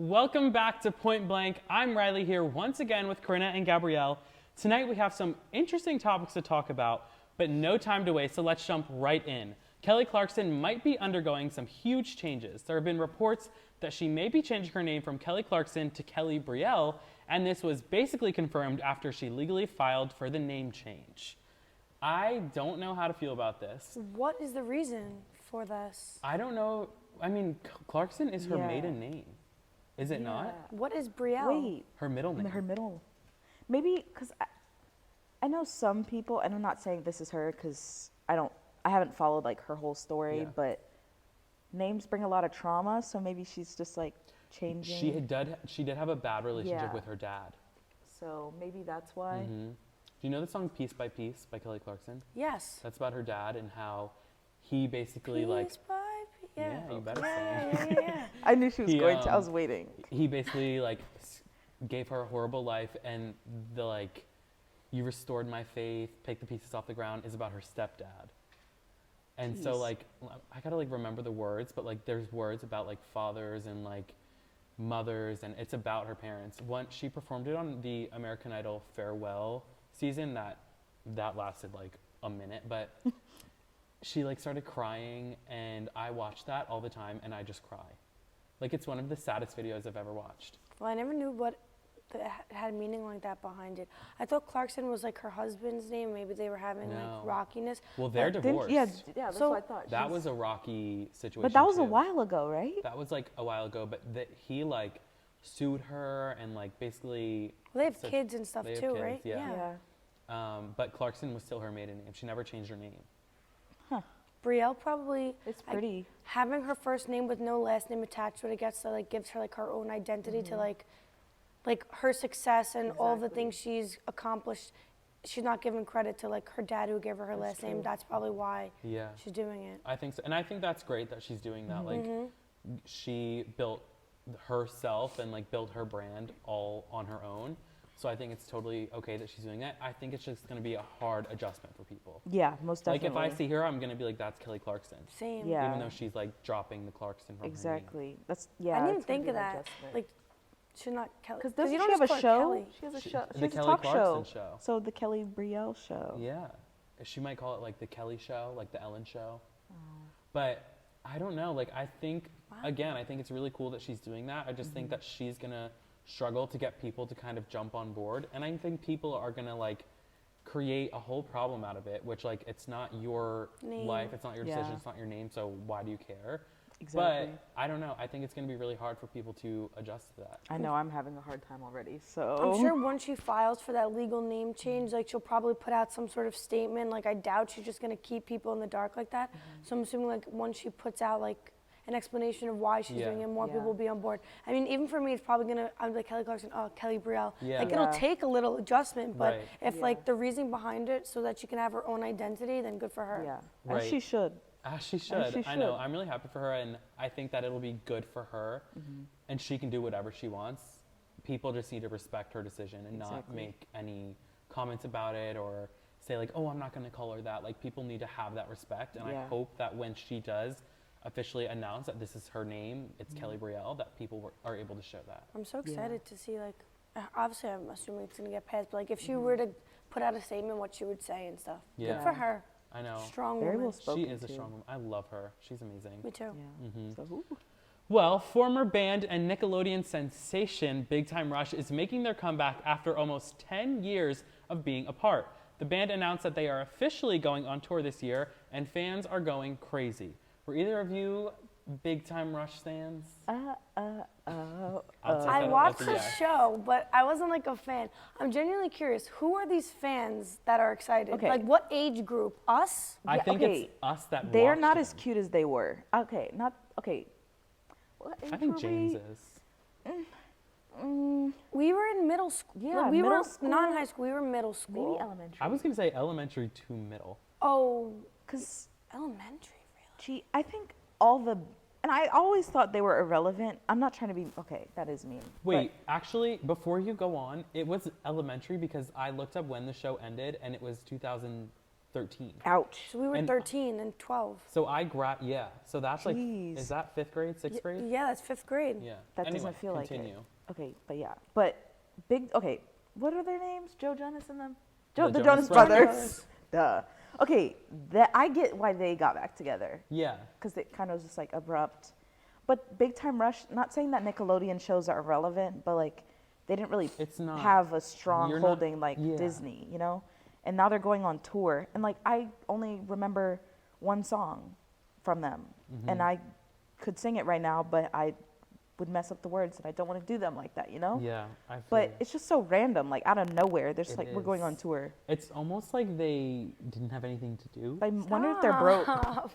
Welcome back to Point Blank. I'm Riley here once again with Corinna and Gabrielle. Tonight we have some interesting topics to talk about, but no time to waste, so let's jump right in. Kelly Clarkson might be undergoing some huge changes. There have been reports that she may be changing her name from Kelly Clarkson to Kelly Brielle, and this was basically confirmed after she legally filed for the name change. I don't know how to feel about this. What is the reason for this? I don't know. I mean, Clarkson is her maiden name. Is it not? What is Brielle? Wait, Her middle name. her middle. Maybe because I know some people, and I'm not saying this is her because I haven't followed like her whole story, Yeah. but names bring a lot of trauma, so maybe she's just like changing. She did have a bad relationship Yeah. with her dad. So maybe that's why. Do you know the song Piece by Piece by Kelly Clarkson? Yes. That's about her dad and how he basically Piece by piece. yeah, you better yeah, sing. yeah. I knew she was He, going to. I was waiting. He basically gave her a horrible life, and the you restored my faith, pick the pieces off the ground is about her stepdad. And so Jeez. I gotta remember the words, but there's words about fathers and mothers, and it's about her parents. Once she performed it on the American Idol farewell season, that lasted a minute, but she started crying, and I watch that all the time, and I just cry. It's one of the saddest videos I've ever watched. Well, I never knew what had meaning like that behind it. I thought Clarkson was her husband's name. Maybe they were having No. rockiness. Well, they're Didn't- divorced. Yeah, that's So- what I thought. That was a rocky situation. But that was too. a while ago, right? That was a while ago, but he sued her and basically. Well, they have said- kids and stuff they have too, kids, right? yeah. Yeah. But Clarkson was still her maiden name. She never changed her name. Brielle probably It's pretty. having her first name with no last name attached to it. I guess that gives her her own identity to her success and all the things she's accomplished. She's not giving credit to her dad who gave her her last name. That's probably why Yeah. she's doing it. I think so, and I think that's great that she's doing that. She built herself and built her brand all on her own. So I think it's totally okay that she's doing that. I think it's just going to be a hard adjustment for people. Yeah, most definitely. If I see her, I'm going to be that's Kelly Clarkson. Same. Yeah. Even though she's dropping the Clarkson from her name. Exactly. That's yeah. I didn't even it's gonna think be of an that. adjustment. She's not Kelly. Because 'cause doesn't you she don't have a just call her show? Kelly. She has a She- show. the She has a Kelly talk Clarkson show. show. So the Kelly Brielle show. Yeah. She might call it the Kelly show, the Ellen show. Oh. But I don't know. I think, again, I think it's really cool that she's doing that. I just think that she's going to struggle to get people to kind of jump on board. And I think people are going to create a whole problem out of it, which it's not your Name. life. It's not your decision. Yeah. It's not your name. So why do you care? Exactly. But I don't know. I think it's going to be really hard for people to adjust to that. I know I'm having a hard time already. So I'm sure once she files for that legal name change, she'll probably put out some sort of statement. I doubt she's just gonna keep people in the dark like that. So I'm assuming once she puts out an explanation of why she's doing it, more Yeah. people will be on board. I mean, even for me, it's probably gonna. I'm Kelly Clarkson. Oh, Kelly Brielle. Yeah. It'll Yeah. take a little adjustment, but Right. if Yeah. the reason behind it so that she can have her own identity, then good for her. yeah, Right. as she should. As she should. she I know. should. I'm really happy for her, and I think that it'll be good for her, and she can do whatever she wants. People just need to respect her decision and not Exactly. make any comments about it or say oh, I'm not going to call her that. People need to have that respect, and I Yeah. hope that when she does officially announce that this is her name, it's Kelly Brielle, that people are able to show that. I'm so Yeah. excited to see obviously I'm assuming it's gonna get passed, but if she were to put out a statement, what she would say and stuff. Yeah. Good for her. I know. Strong Very woman. well spoken. She is a too. strong woman. I love her. She's amazing. Me too. Yeah. So ooh. Well, former band and Nickelodeon sensation Big Time Rush is making their comeback after almost 10 years of being apart. The band announced that they are officially going on tour this year, and fans are going crazy. Were either of you Big Time Rush fans? I'll take I that watched as a the yes. show, but I wasn't a fan. I'm genuinely curious. Who are these fans that are excited? Okay. What age group? Us? I Yeah, think okay. it's us that They are watched not them. as cute as they were. Okay, not okay. What age I think were James we? is. We were in middle school. Yeah, we middle were school. not high school. We were middle school. Maybe elementary. I was going to say elementary to middle. Oh, because elementary, really? I think all the and I always thought they were irrelevant. I'm not trying to be okay. That is mean. Wait, actually, before you go on, it was elementary because I looked up when the show ended, and it was 2000. 13. Ouch. So we were And- 13 and 12. So I yeah. So that's like, Jeez. is that 5th grade, 6th grade? Yeah, that's 5th grade. Yeah. That Anyway, doesn't feel continue. like it. Okay, but yeah. But okay, what are their names? Joe Jonas and them? The The Jonas Jonas Brothers. Brothers. Duh. Okay, that I get why they got back together. Yeah. Because it kind of was just like abrupt. But Big Time Rush, not saying that Nickelodeon shows are irrelevant, but like they didn't really It's not. have a strong You're not- holding like yeah. Disney, you know? And now they're going on tour. And like I only remember one song from them. Mm-hmm. And I could sing it right now, but I would mess up the words and I don't want to do them like that, you know? Yeah. I feel But you. it's just so random, like out of nowhere. They're just It like, we're going on is. tour. It's almost like they didn't have anything to do. I wonder if they're broke.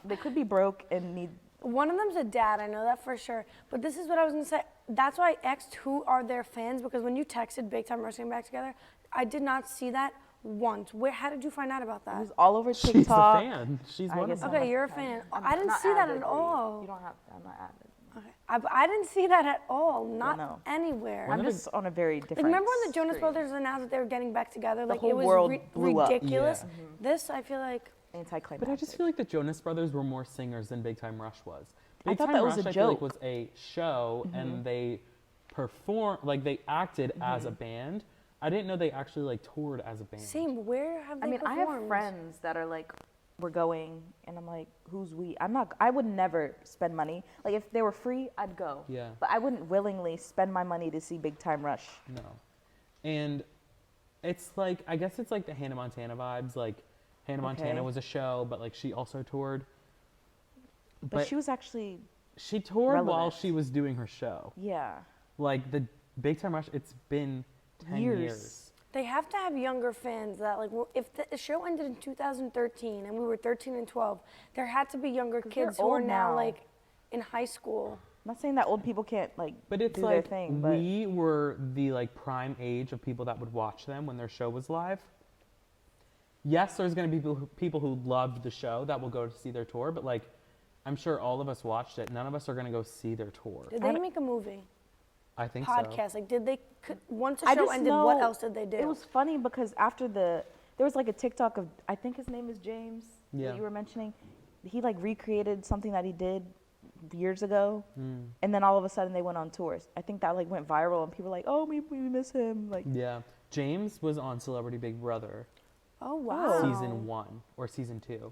They could be broke and need. One of them's a dad, I know that for sure. But this is what I was gonna say. That's why I asked who are their fans, because when you texted Big Time Rush getting back together, I did not see that once. How did you find out about It that? was all over She's a TikTok. fan. She's I one of guess them. I'm Okay, not- you're a fan. I'm I didn't not see that avid, at but all. You don't have. I'm not avid. Okay. I didn't see that at all. Not no. anywhere. One I'm of the- just on a very different. Like, remember when the Jonas screen. Brothers announced that they were getting back together? Like, whole it was world blew up. ridiculous. Yeah. This, I feel like, Anticlimactic. But I just feel like the Jonas Brothers were more singers than Big Time Rush was. I Big thought Time that was Rush, a I feel like, joke. was a show, and they performed, like they acted as a band. I didn't know they actually like toured as a band. same. Where have they I mean, I performed? have friends that are like, we're going, and I'm like, who's we? I'm not. I would never spend money. Like if they were free, I'd go. Yeah. But I wouldn't willingly spend my money to see Big Time Rush. No. And it's like, I guess it's like the Hannah Montana vibes. Like Hannah Montana Okay. was a show, but like she also toured. But she was actually, she toured while relevant. she was doing her show. yeah. Like the Big Time Rush, it's been 10 Years. years. They have to have younger fans that, like, if the show ended in 2013 and we were 13 and 12, there had to be younger 'Cause they're kids who are old now, now. like, in high school. I'm not saying that old people can't like But it's do like their thing, but we were the like prime age of people that would watch them when their show was live. Yes, there's going to be people who loved the show that will go to see their tour, but like I'm sure all of us watched it. None of us are going to go see their tour. Did they make a movie? I think so. Podcast? Like, once the I show just ended, know what else did they do? It was funny because after there was like a TikTok of, I think his name is James Yeah. that you were mentioning. He like recreated something that he did years ago, Mm. and then all of a sudden they went on tours. I think that like went viral, and people were like, oh, we miss him. Like, Yeah. James was on Celebrity Big Brother Oh, wow. season 1 or season 2.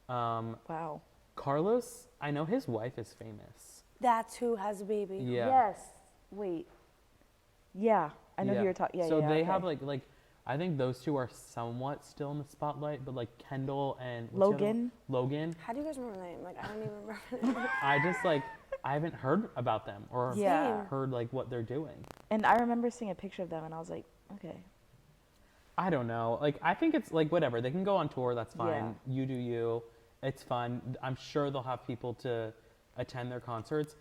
wow. Carlos, I know his wife is famous. That's who has a baby. Yeah. Yes. Wait. Yeah, I know Yeah. who you're talking. Yeah, So yeah, they okay. have like I think those two are somewhat still in the spotlight, but like Kendall and what's the other Logan. one? Logan. How do you guys remember the name? Like, I don't even remember the name. I just like I haven't heard about them or Yeah. heard like what they're doing. And I remember seeing a picture of them, and I was like, okay. I don't know. Like I think it's like whatever. They can go on tour. That's fine. Yeah. You do you. It's fun. I'm sure they'll have people to attend their concerts.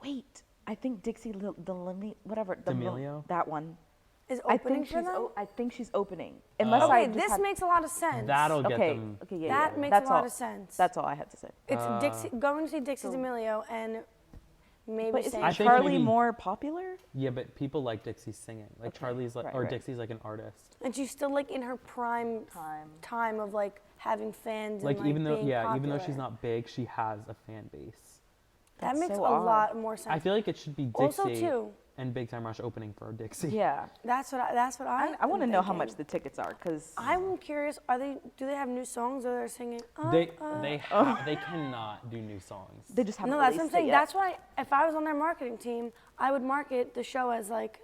Wait, I think Dixie whatever. D'Amelio? That one. Is I opening think for she's. them? I think she's opening. Unless I Okay, just this had- makes a lot of sense. That'll get Okay. them. Okay. Yeah. That yeah. makes That's a lot all. of sense. That's all I had to say. It's Dixie, going to see Dixie So- D'Amelio and maybe But isn't I think Charlie maybe- more popular? Yeah, but people like Dixie singing. Like Okay, Charlie's like, right, or right. Dixie's like an artist. And she's still like in her prime time of like having fans Like and like even though being even though she's popular. not big, she has a fan base. That That's makes so a odd. lot more sense. I feel like it should be Dixie Also too, and Big Time Rush opening for Dixie. Yeah. that's what I I want to am know how much thinking. the tickets are, because I'm curious. Do they have new songs or they're singing? They cannot do new songs. they just haven't No, that's what I'm released it saying. yet. That's why if I was on their marketing team, I would market the show as like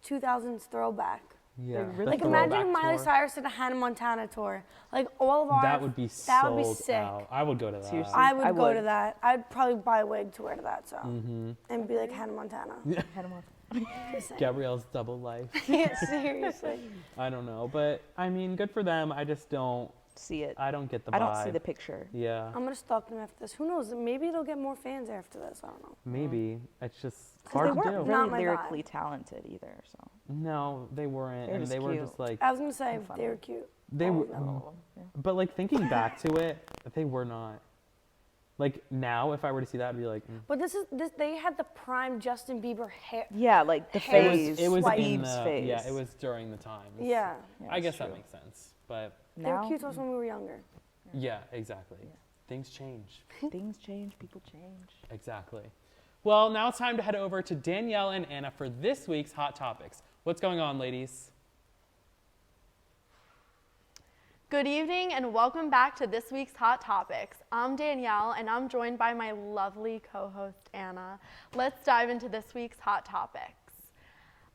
2000s throwback. Yeah. really Like The imagine Miley tour. Cyrus did a Hannah Montana tour. Like all of our That would be that sold would be sick. out. I would go to that. Seriously. I would I go would. to that. I'd probably buy a wig to wear to that, so Mm-hmm. and be like Hannah Montana. Hannah Montana. Just saying. Gabrielle's double life. Yeah, seriously. I don't know, but I mean, good for them. I just don't. See it. I don't get the vibe. I don't see the picture. Yeah, I'm gonna stalk them after this. Who knows? Maybe they'll get more fans after this. I don't know. maybe it's just 'Cause hard they to weren't do. Not really my lyrically vibe. talented either. So No, they weren't, They're and just they were cute. just like I was gonna say And funny. they were cute. they All were. of them. yeah. But like thinking back to it, they were not. Like now, if I were to see that, I'd be like, But this. They had the prime Justin Bieber hair. Yeah, like the Hair phase. it was in Biebs the phase. yeah, it was during the times. Yeah. Yeah, I it's guess that true. makes sense, but They were now cute to us when we were younger. Yeah, exactly. Yeah. Things change. things change, people change. Exactly. Well, now it's time to head over to Danielle and Anna for this week's Hot Topics. What's going on, ladies? Good evening and welcome back to this week's Hot Topics. I'm Danielle and I'm joined by my lovely co-host Anna. Let's dive into this week's Hot Topics.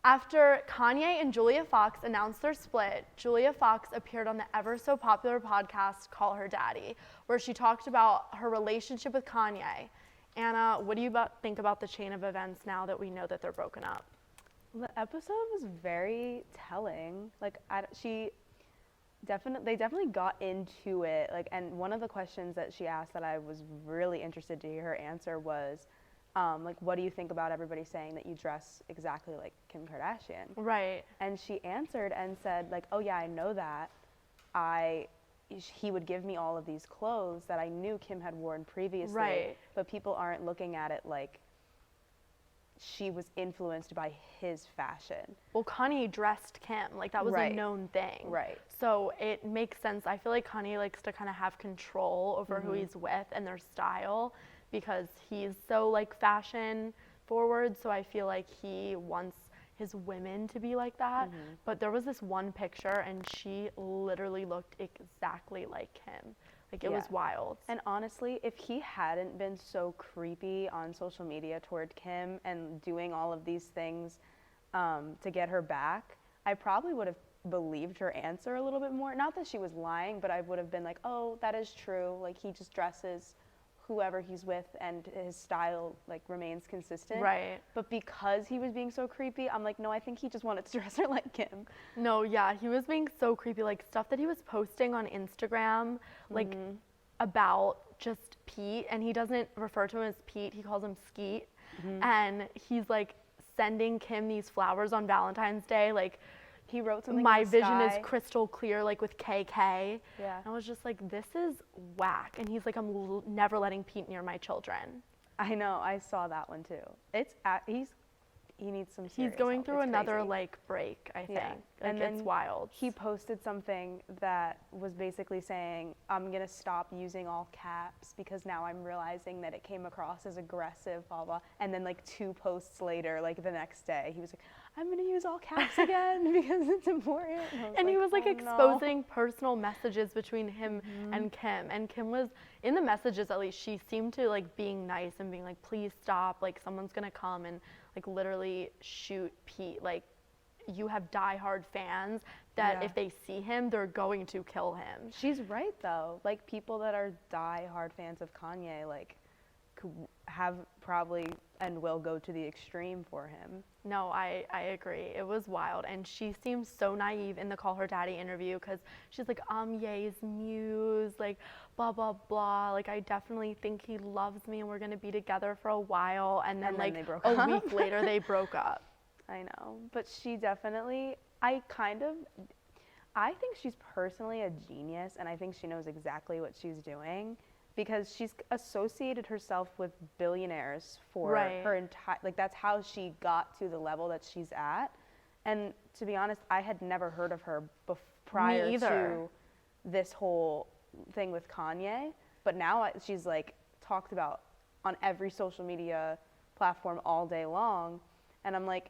After Kanye and Julia Fox announced their split, Julia Fox appeared on the ever so popular podcast Call Her Daddy, where she talked about her relationship with Kanye. Anna, what do you think about the chain of events now that we know that they're broken up? The episode was very telling. Like they definitely got into it. Like, and one of the questions that she asked that I was really interested to hear her answer was, like, what do you think about everybody saying that you dress exactly like Kim Kardashian? Right. And she answered and said, like, oh yeah, I know that. He would give me all of these clothes that I knew Kim had worn previously, Right. but people aren't looking at it like she was influenced by his fashion. Well, Kanye dressed Kim. Like, that was Right. a known thing. Right. So it makes sense. I feel like Kanye likes to kind of have control over who he's with and their style because he's so, like, fashion forward. So I feel like he wants his women to be like that. But there was this one picture and she literally looked exactly like him. Like, it was Yeah. wild. And honestly, if he hadn't been so creepy on social media toward Kim and doing all of these things to get her back, I probably would have believed her answer a little bit more. Not that she was lying, but I would have been like, oh, that is true. Like, he just dresses whoever he's with and his style, like, remains consistent. Right. But because he was being so creepy, I'm like, no, I think he just wanted to dress her like Kim. No, yeah, he was being so creepy. Like, stuff that he was posting on Instagram, like, about just Pete, and he doesn't refer to him as Pete, he calls him Skeet. And he's, like, sending Kim these flowers on Valentine's Day, like, He wrote something my in the vision sky. is crystal clear, like, with KK. Yeah. And I was just like, this is whack. And he's like, I'm never letting Pete near my children. I know, I saw that one too. He needs some serious He's going help. through It's another, crazy. like, break, I think. Yeah. Like, And it's then wild. He posted something that was basically saying, I'm going to stop using all caps because now I'm realizing that it came across as aggressive, blah, blah. And then, like, 2 posts later, like, the next day, he was like, I'm going to use all caps again because it's important. And he was like "Oh, no." exposing personal messages between him and Kim. And Kim was, in the messages at least, she seemed to like being nice and being like, please stop, like someone's gonna come and like literally shoot Pete. Like, you have diehard fans that Yeah. if they see him, they're going to kill him. She's right, though. Like, people that are die-hard fans of Kanye, like, have probably and will go to the extreme for him. No, I agree. It was wild. And she seems so naive in the Call Her Daddy interview because she's like, Ye's muse, like, blah, blah, blah. Like, I definitely think he loves me and we're going to be together for a while. And then they like, broke a up. week later, they broke up. I know. But she definitely, I think she's personally a genius, and I think she knows exactly what she's doing. Because she's associated herself with billionaires for Right. her entire, like, that's how she got to the level that she's at. And to be honest, I had never heard of her prior either. to this whole thing with Kanye. But now she's like talked about on every social media platform all day long. And I'm like,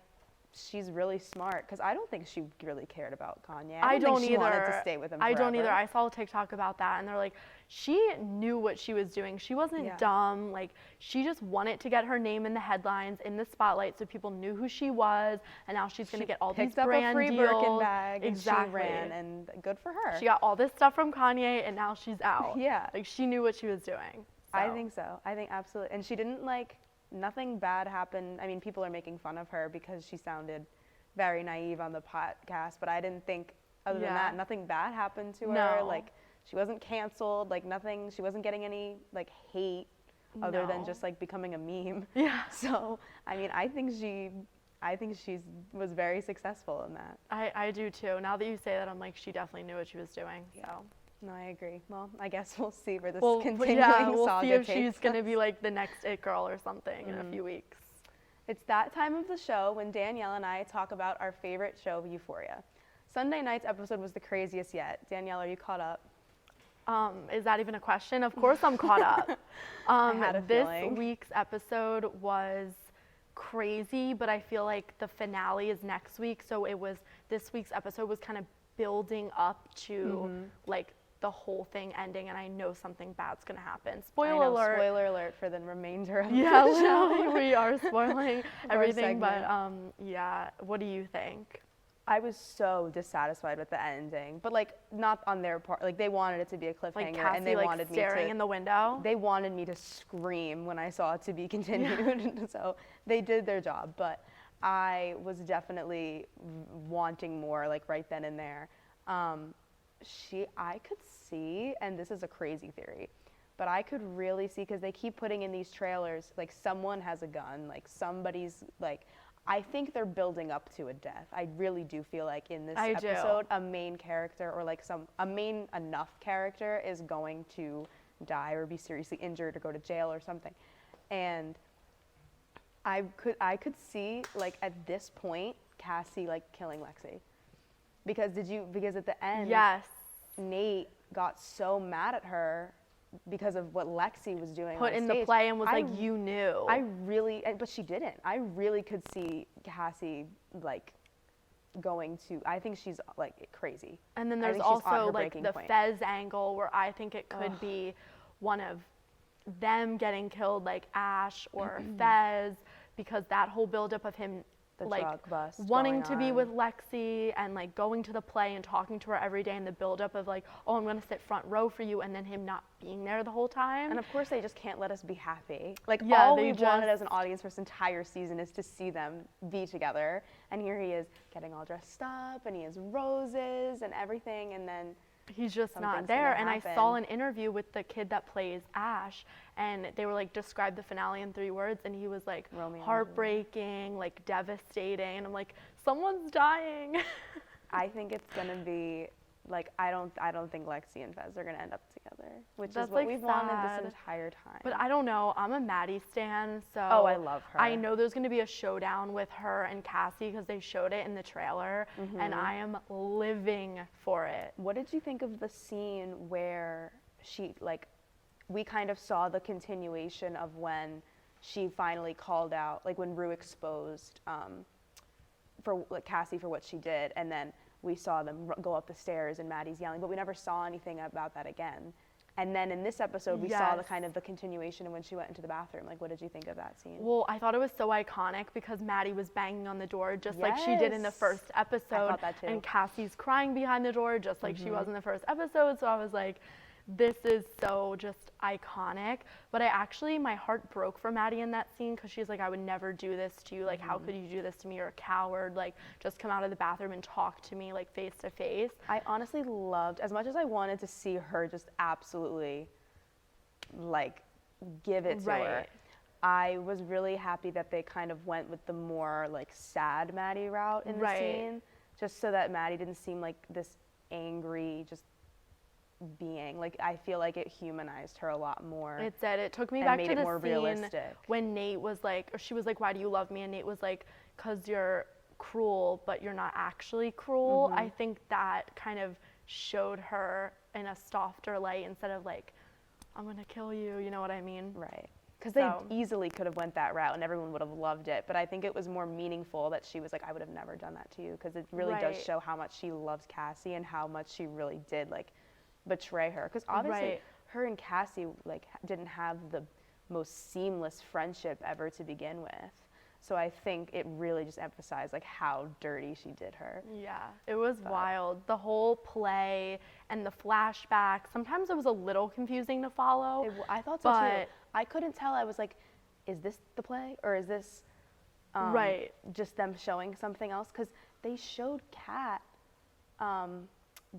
she's really smart, because I don't think she really cared about Kanye. I don't think she either. wanted to stay with him I don't forever. either. I saw a TikTok about that, and they're like, she knew what she was doing. She wasn't Yeah. dumb. Like, she just wanted to get her name in the headlines, in the spotlight, so people knew who she was. And now she's gonna get all these picked up brand a free deals. Birkin bag Exactly. and she ran, and good for her. She got all this stuff from Kanye, and now she's out. Yeah. Like, she knew what she was doing. I So. think so. I think absolutely. And she didn't, like, nothing bad happened. I mean, people are making fun of her because she sounded very naive on the podcast, but I didn't think, other than Yeah. that, nothing bad happened to her. No. Like, she wasn't canceled, like, nothing, she wasn't getting any, like, hate other than No. just, like, becoming a meme. Yeah. So, I mean, I think she was very successful in that. I do too. Now that you say that, I'm like, she definitely knew what she was doing. So. No, I agree. Well, I guess we'll see where this Well, continuing yeah, we'll saga see if takes she's gonna us. be like the next it girl or something in a few weeks. It's that time of the show when Danielle and I talk about our favorite show, Euphoria. Sunday night's episode was the craziest yet. Danielle, are you caught up? Is that even a question? Of course I'm caught up. had a This feeling. week's episode was crazy, but I feel like the finale is next week. So this week's episode was kind of building up to like the whole thing ending, and I know something bad's gonna happen. I Spoiler know, alert. spoiler alert for the remainder of Yeah, the show. literally, we are spoiling everything. But segment. yeah, what do you think? I was so dissatisfied with the ending, but like not on their part. Like they wanted it to be a cliffhanger, Like Cassie, and they like wanted me staring to. in the window. They wanted me to scream when I saw it to be continued. So they did their job, but I was definitely wanting more, like right then and there. I could see, and this is a crazy theory, but I could really see, because they keep putting in these trailers, like someone has a gun, like somebody's like. I think they're building up to a death. I really do feel like in this I do. episode, a main character or like a main enough character is going to die or be seriously injured or go to jail or something. And I could see like at this point Cassie like killing Lexi. Because at the end Yes. Nate got so mad at her because of what Lexi was doing Put on in the stage. play and was like, you knew. But she didn't. I really could see Cassie like going to. I think she's like crazy. And then I there's think she's on also her like breaking the point. Fez angle where I think it could be one of them getting killed, like Ash or Fez, because that whole buildup of him The like drug bust wanting going to be on. with Lexi and like going to the play and talking to her every day, and the buildup of like, oh, I'm gonna sit front row for you, and then him not being there the whole time. And of course, they just can't let us be happy. Like Yeah, all they we've wanted just- as an audience for this entire season is to see them be together. And here he is getting all dressed up, and he has roses and everything, and then He's just not Something's there. gonna And I happen. saw an interview with the kid that plays Ash, and they were like, describe the finale in 3 words, and he was like, Romeo and heartbreaking, like devastating. And I'm like, someone's dying. I think it's gonna be like I don't think Lexi and Fez are gonna end up together, which That's, is what like, we've wanted sad. this entire time. But I don't know. I'm a Maddie stan, so Oh, I love her. I know there's gonna be a showdown with her and Cassie because they showed it in the trailer, and I am living for it. What did you think of the scene where we kind of saw the continuation of when she finally called out, like when Rue exposed for like, Cassie for what she did, and then we saw them go up the stairs and Maddie's yelling, but we never saw anything about that again. And then in this episode, we saw the Yes. kind of the continuation of when she went into the bathroom. Like, what did you think of that scene? Well, I thought it was so iconic because Maddie was banging on the door just like she did in the Yes. first episode. that too. And Cassie's crying behind the door just like she was in the first episode. So I was like, this is so just iconic. But my heart broke for Maddie in that scene because she's like, I would never do this to you. Like, how could you do this to me? You're a coward. Like, just come out of the bathroom and talk to me like face to face. I honestly loved, as much as I wanted to see her just absolutely, like, give it to her. Right. I was really happy that they kind of went with the more, like, sad Maddie route in the Right. scene, just so that Maddie didn't seem like this angry, just being. Like, I feel like it humanized her a lot more. It did. It took me And back made to it the more scene realistic. when Nate was like, or she was like, why do you love me? And Nate was like, because you're cruel, but you're not actually cruel. Mm-hmm. I think that kind of showed her in a softer light instead of like, I'm going to kill you. You know what I mean? Right. Because they So- easily could have went that route and everyone would have loved it. But I think it was more meaningful that she was like, I would have never done that to you. Because it really does Right. show how much she loves Cassie and how much she really did like betray her. Because obviously Right. her and Cassie like didn't have the most seamless friendship ever to begin with. So I think it really just emphasized like how dirty she did her. Yeah, it was wild. The whole play and the flashback. Sometimes it was a little confusing to follow. I thought so too. But- I couldn't tell. I was like, is this the play or is this Right. just them showing something else? Because they showed Kat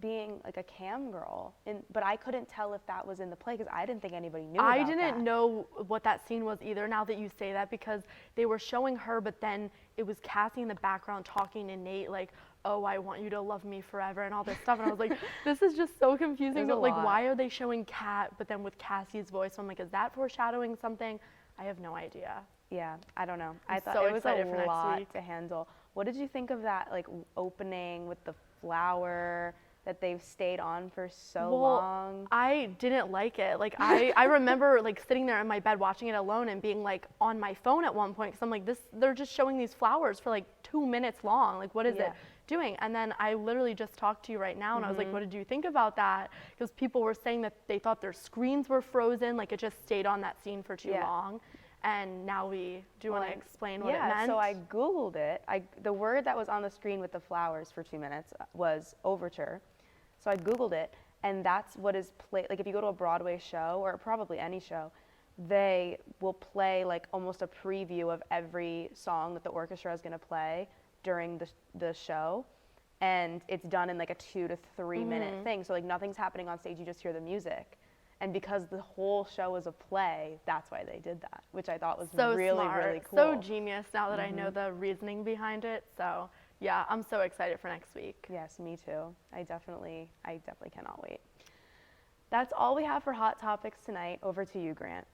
being like a cam girl, but I couldn't tell if that was in the play because I didn't think anybody knew. I about didn't that. know what that scene was either now that you say that because they were showing her, but then it was Cassie in the background talking to Nate like, oh, I want you to love me forever and all this stuff. And I was like, this is just so confusing. There's a But like, lot. why are they showing Kat, but then with Cassie's voice? So I'm like, is that foreshadowing something? I have no idea. Yeah, I don't know. I I'm thought so it was excited for a next lot week. to handle. What did you think of that like opening with the flower that they've stayed on for so Well, long. I didn't like it. Like I remember like sitting there in my bed watching it alone and being like on my phone at one point because I'm like, they're just showing these flowers for like 2 minutes long. Like what is Yeah. it doing? And then I literally just talked to you right now and I was like, what did you think about that? Because people were saying that they thought their screens were frozen, like it just stayed on that scene for too Yeah. long. And now do you want to explain what it Yeah, meant? so I Googled it. The word that was on the screen with the flowers for 2 minutes was overture. So I Googled it, and that's what is played. Like if you go to a Broadway show, or probably any show, they will play like almost a preview of every song that the orchestra is going to play during the show. And it's done in like a 2 to 3 minute thing. So like nothing's happening on stage, you just hear the music. And because the whole show is a play, that's why they did that, which I thought was so really, smart, really cool. so genius now that I know the reasoning behind it. So yeah, I'm so excited for next week. Yes, me too. I definitely cannot wait. That's all we have for Hot Topics tonight. Over to you, Grant.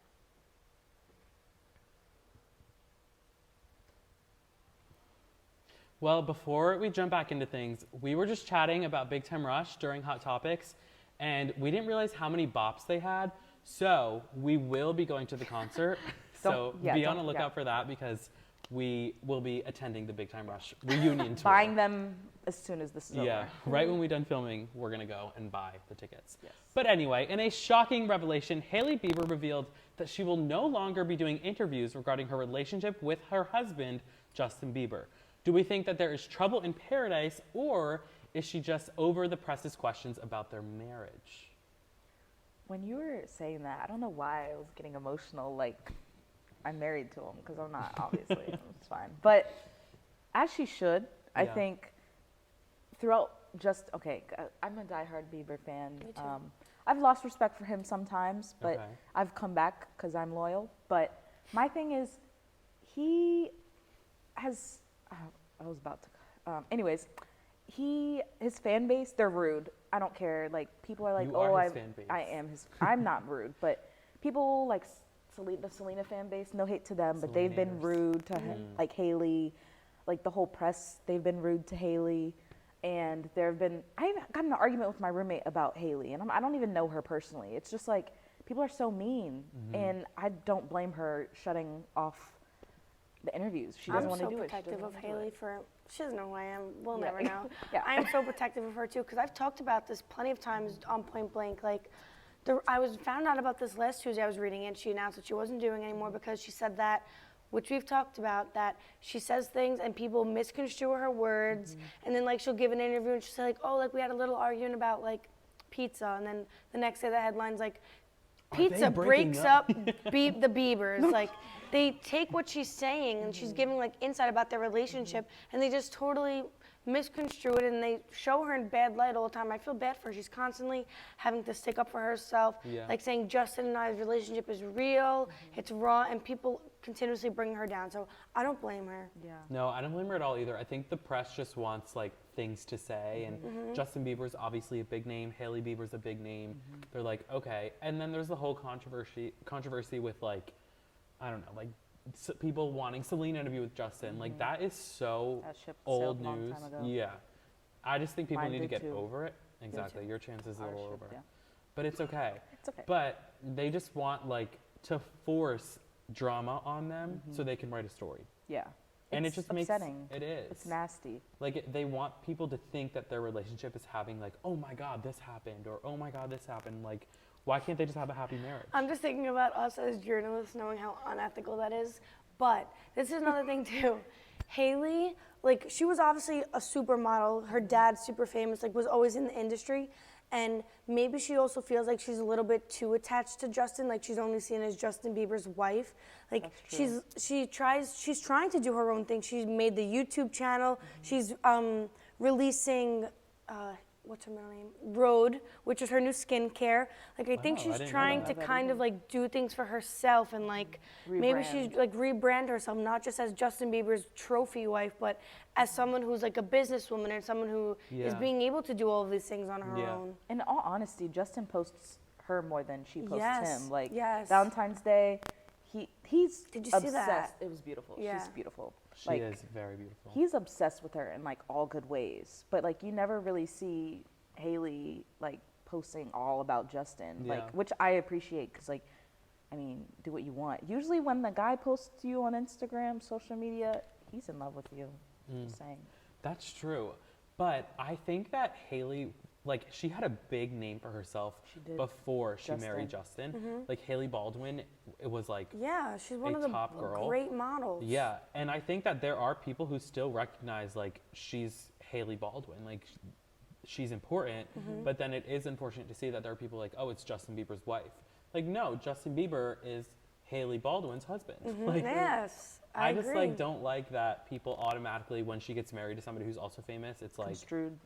Well, before we jump back into things, we were just chatting about Big Time Rush during Hot Topics, and we didn't realize how many bops they had. So we will be going to the concert. So be on the lookout for that because we will be attending the Big Time Rush reunion tour. Buying them as soon as this is over. Yeah, right when we're done filming, we're going to go and buy the tickets. Yes. But anyway, in a shocking revelation, Hailey Bieber revealed that she will no longer be doing interviews regarding her relationship with her husband, Justin Bieber. Do we think that there is trouble in paradise, or is she just over the press's questions about their marriage? When you were saying that, I don't know why I was getting emotional. Like, I'm married to him because I'm not, obviously. It's fine. But as she should, I Yeah. think throughout I'm a diehard Bieber fan. Me too. I've lost respect for him sometimes, but Okay. I've come back because I'm loyal. But my thing is, he has, I was about to, anyways, his fan base, they're rude. I don't care. Like, people are like, You are oh, his fan base. I'm not rude, but people like the Selena fan base, no hate to them, but they've been Selenators. rude to like Hailey, like the whole press, they've been rude to Hailey. And I got in an argument with my roommate about Hailey, and I don't even know her personally. It's just like, people are so mean, and I don't blame her shutting off the interviews. She doesn't I'm want so to do it. She protective doesn't of wanna do Hailey it. she doesn't know who I am. We'll Yeah. never know. Yeah. I am so protective of her too because I've talked about this plenty of times on Point Blank. Like, I found out about this last Tuesday. I was reading it. She announced that she wasn't doing anymore because she said that, which we've talked about, that she says things and people misconstrue her words, and then like she'll give an interview and she'll say like, oh, like we had a little argument about like pizza, and then the next day the headline's like, pizza breaking breaks up? up the Biebers. Like, they take what she's saying and she's giving like insight about their relationship, and they just totally misconstrue it, and they show her in bad light all the time. I feel bad for her. She's constantly having to stick up for herself, Yeah. like saying Justin and I's relationship is real, it's raw, and people continuously bring her down. So I don't blame her. Yeah. No, I don't blame her at all either. I think the press just wants like things to say, and Justin Bieber's obviously a big name. Hailey Bieber's a big name. They're like, okay, and then there's the whole controversy with like, I don't know, like people wanting Selena to be with Justin. Like that is so That ship old sailed a long news. time ago. Yeah, I just think people Mine need to did get too. over it. Exactly, too. your chances are Our all ship, over. yeah. But it's okay. It's okay. But they just want like to force drama on them so they can write a story. Yeah. And It's it just upsetting. makes it is. It's nasty. Like they want people to think that their relationship is having like, oh my God, this happened, or oh my God, this happened. Like, why can't they just have a happy marriage? I'm just thinking about us as journalists knowing how unethical that is. But this is another thing too. Hailey, like, she was obviously a supermodel. Her dad's super famous, like was always in the industry. And maybe she also feels like she's a little bit too attached to Justin, like she's only seen as Justin Bieber's wife. Like she's trying to do her own thing. She's made the YouTube channel. She's releasing what's her middle name? Rhode, which is her new skincare. Like I think Wow, I she's didn't know trying that. to kind of like do things for herself and like maybe she's like rebrand herself, not just as Justin Bieber's trophy wife, but as someone who's like a businesswoman and someone who is Yeah. being able to do all of these things on her Yeah. own. In all honesty, Justin posts her more than she posts Yes, him. Like yes. Valentine's Day, he's Did you see obsessed. that? It was beautiful. Yeah. She's beautiful. She Like, is very beautiful. he's obsessed with her in like all good ways, but like you never really see Haley like posting all about Justin, Yeah. like, which I appreciate because like, I mean, do what you want. Usually when the guy posts you on Instagram, social media, he's in love with you. Just saying. That's true. But I think that Haley, like, she had a big name for herself She did. before she married Justin. Mm-hmm. Like, Haley Baldwin, it was like, Yeah, she's one A of the top girl. great models. yeah. And I think that there are people who still recognize, like, she's Haley Baldwin. Like, she's important. Mm-hmm. But then it is unfortunate to see that there are people like, oh, it's Justin Bieber's wife. Like, no, Justin Bieber is Haley Baldwin's husband. Like, Yes, I I just agree. like don't like that people automatically, when she gets married to somebody who's also famous, it's like Construed.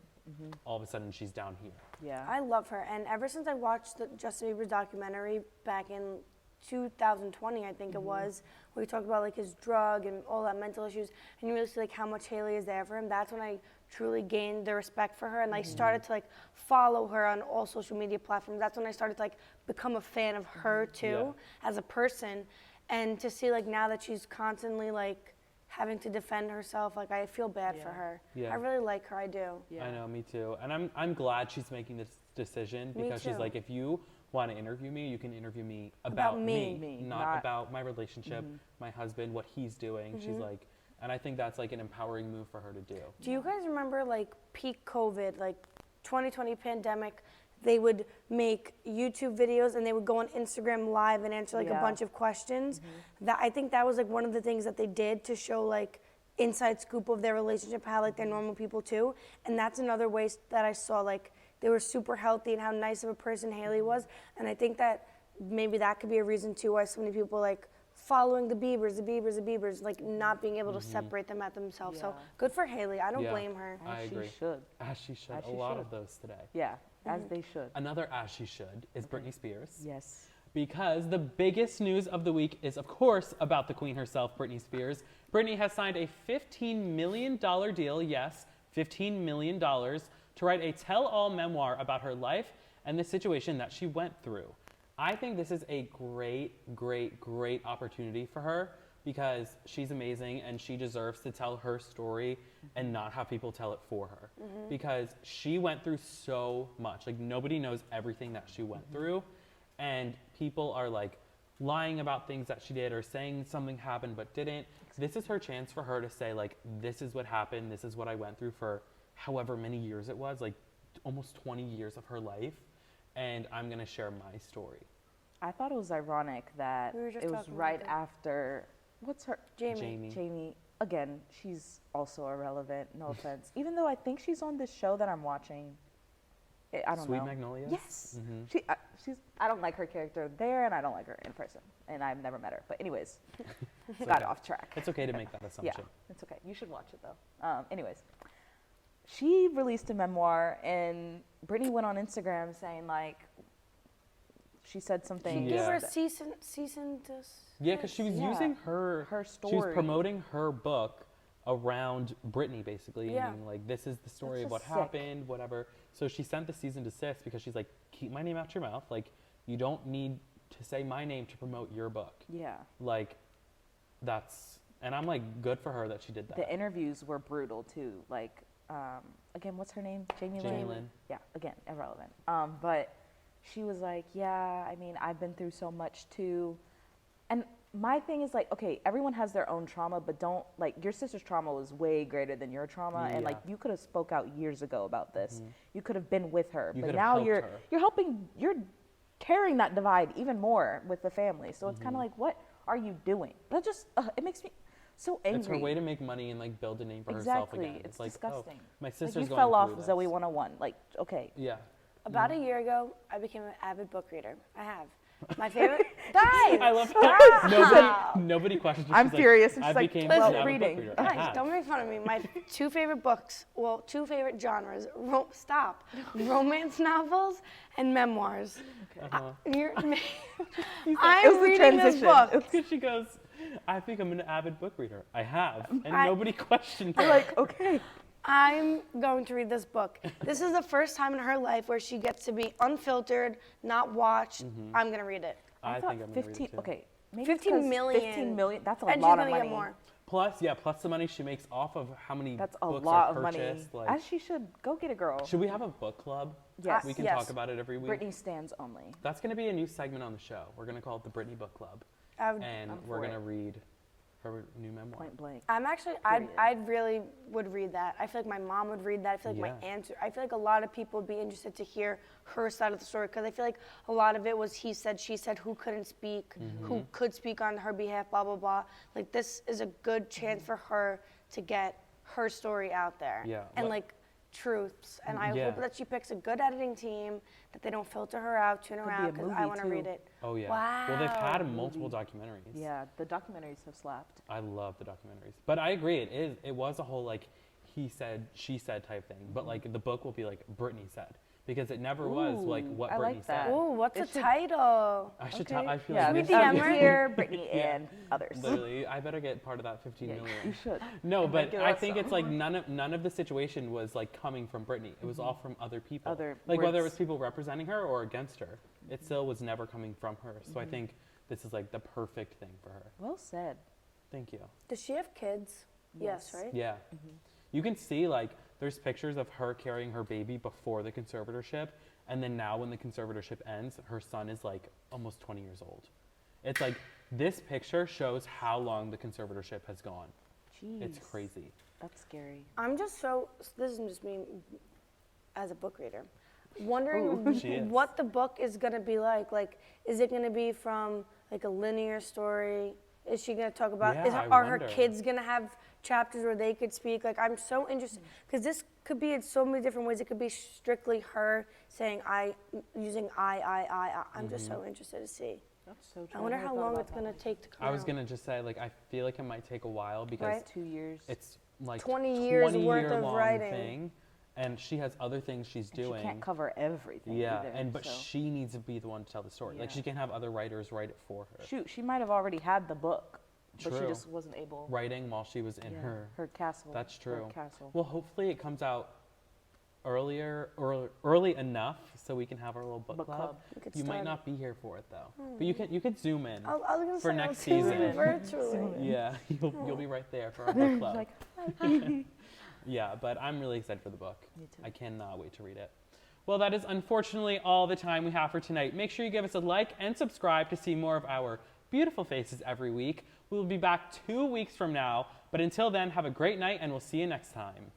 all of a sudden she's down here. Yeah. I love her, and ever since I watched the Justin Bieber documentary back in 2020, I think it was, where he talked about like his drug and all that mental issues, and you really see like how much Haley is there for him. That's when I truly gained the respect for her, and like started to like follow her on all social media platforms. That's when I started to like become a fan of her too, as a person, and to see like now that she's constantly like having to defend herself, like I feel bad for her. Yeah. I really like her, I do. I know, me too. And I'm glad she's making this decision Me because she's too. like, if you want to interview me, you can interview me About about me. Me, not not- about my relationship, my husband, what he's doing. She's like, and I think that's like an empowering move for her to do. Do you guys remember like peak COVID, like 2020 pandemic? They would make YouTube videos and they would go on Instagram Live and answer like a Yeah. bunch of questions. That I think that was like one of the things that they did to show like inside scoop of their relationship, how like they're normal people too. And that's another way that I saw like they were super healthy and how nice of a person Haley was. And I think that maybe that could be a reason too why so many people like following the Biebers, like not being able to separate them at themselves. So Yeah. good for Haley. I don't Yeah. blame her. I As she agree. should. As she should. As A she lot should. of those today. Yeah, as they should. Another as she should is Britney Spears. Yes. Because the biggest news of the week is, of course, about the queen herself, Britney Spears. Britney has signed a $15 million deal, yes, $15 million, to write a tell-all memoir about her life and the situation that she went through. I think this is a great, great, great opportunity for her because she's amazing and she deserves to tell her story and not have people tell it for her. Because she went through so much. Like, nobody knows everything that she went through. And people are like lying about things that she did or saying something happened but didn't. This is her chance for her to say, like, this is what happened, this is what I went through for however many years it was, like almost 20 years of her life, and I'm gonna share my story. I thought it was ironic that We were just it was talking about right that. after, what's her? Jamie. Jamie. Again, she's also irrelevant, no offense. Even though I think she's on this show that I'm watching. I don't Sweet know. Magnolia? Yes. Mhm. I don't like her character there, and I don't like her in person. And I've never met her. But anyways, got okay. off track. It's okay to make that Yeah, assumption. it's okay. You should watch it though. Anyways, she released a memoir, and Britney went on Instagram saying like, she said something. Give her a Yeah. cease and desist. Yeah, because she was Yeah. using her Her She was story. promoting her book around Britney, basically, Yeah. and being like, this is the story of That's what just sick. happened, whatever. So she sent the cease and desist because she's like, keep my name out your mouth. Like, you don't need to say my name to promote your book. Yeah. Like, that's, and I'm like, good for her that she did that. The interviews were brutal too. Like, again, what's her name? Jamie Jamie Lynn. Lynn. Yeah, again, irrelevant. But she was like, yeah, I mean, I've been through so much too. And my thing is like, okay, everyone has their own trauma, but don't, like, your sister's trauma was way greater than your trauma. And like, Yeah. you could have spoke out years ago about this. You could have been with her. You but could have now helped you're, her. you're helping, you're carrying that divide even more with the family. So it's kind of like, what are you doing? That just, it makes me so angry. It's her way to make money and like build a name for herself Exactly. again. It's like, disgusting. oh, my Like, sister's you going fell off through this. Zoe 101. Like, okay. Yeah. About a year ago, I became an avid book reader. I have. My favorite. Guys! I love how nobody questions her. I'm She's like, furious, and I she's like, became well, an avid book reading. reader. I Guys, have. don't make fun of me. My two favorite books, well, two favorite genres, romance novels and memoirs. Uh-huh. I'm It was the reading this transition. book. Because she goes, I think I'm an avid book reader. I have. And I- nobody questioned her. I'm like, okay. I'm going to read this book. This is the first time in her life where she gets to be unfiltered, not watched. I'm going to read it. I thought think I'm going to read 15. it too. Okay, Maybe it's 15 'cause million. 15 million. That's a And she's lot gonna of money. get more. Plus the money she makes off of how many That's a books lot are of money. purchased. Like, As she should. Go get a girl. should we have a book club? Yes. We can Yes. talk about it every week. Britney stands only. That's going to be a new segment on the show. We're going to call it the Britney Book Club. And I'm we're for going to it. read her new memoir. Point blank. I'm actually, Period. I'd really would read that. I feel like my mom would read that. I feel like my Yeah. aunt, I feel like a lot of people would be interested to hear her side of the story because I feel like a lot of it was he said, she said, who couldn't speak, who could speak on her behalf, blah, blah, blah. Like this is a good chance for her to get her story out there. Yeah, And what- like truths. And I Yeah. hope that she picks a good editing team, that they don't filter her out, tune her Could be out a because I movie, want to too. read it. Oh, yeah. Wow. Well, they've had multiple documentaries. Yeah, the documentaries have slapped. I love the documentaries. But I agree, it was a whole, like, he said, she said type thing. But, like, the book will be, like, Britney said. Because it never was, like, Ooh, what I Britney like that. said. Ooh, what's It the should- title? I should Okay. tell, I feel Yeah, like Sweet this the should be- Emmer? Here, Britney Yeah. and others. Literally, I better get part of that 15 Yeah, million. you should. No, might but give I us think it's some. like none of the situation was like coming from Britney. It was all from other people. Other like whether it words. was people representing her or against her, it still was never coming from her. So I think this is like the perfect thing for her. Well said. Thank you. Does she have kids? Yes, right? Yeah. You can see like there's pictures of her carrying her baby before the conservatorship, and then now when the conservatorship ends, her son is like almost 20 years old. It's like this picture shows how long the conservatorship has gone. Jeez. It's crazy. That's scary. I'm just so, this is just me as a book reader, wondering Ooh, she is. what the book is going to be like. Like, is it going to be from like a linear story? Is she going to talk about, Yeah, I are her wonder. kids going to have chapters where they could speak? Like, I'm so interested, because this could be in so many different ways. It could be strictly her saying using I. I'm just so interested to see. That's so true. I wonder never how thought long about it's that. going to take to come I was out. gonna just say like I feel like it might take a while because Right. 2 years. it's like 20 years worth of long writing. thing, and she has other things she's And doing. She can't cover everything. Yeah, either, but so. she needs to be the one to tell the story. Like Yeah. she can't have other writers write it for her. Shoot, she might have already had the book, but she True. just wasn't able. Writing while she was in Yeah, her. castle. That's her true. castle. Well, hopefully it comes out early enough so we can have our little book, Book club. club. We could You might start not be here for it though, but you could zoom in. I was going to for say, next I'll tune in season. virtually. Yeah, you'll be right there for our book club. Like, Yeah, but I'm really excited for the book. Me too. I cannot wait to read it. Well, that is unfortunately all the time we have for tonight. Make sure you give us a like and subscribe to see more of our beautiful faces every week. We will be back 2 weeks from now, but until then, have a great night and we'll see you next time.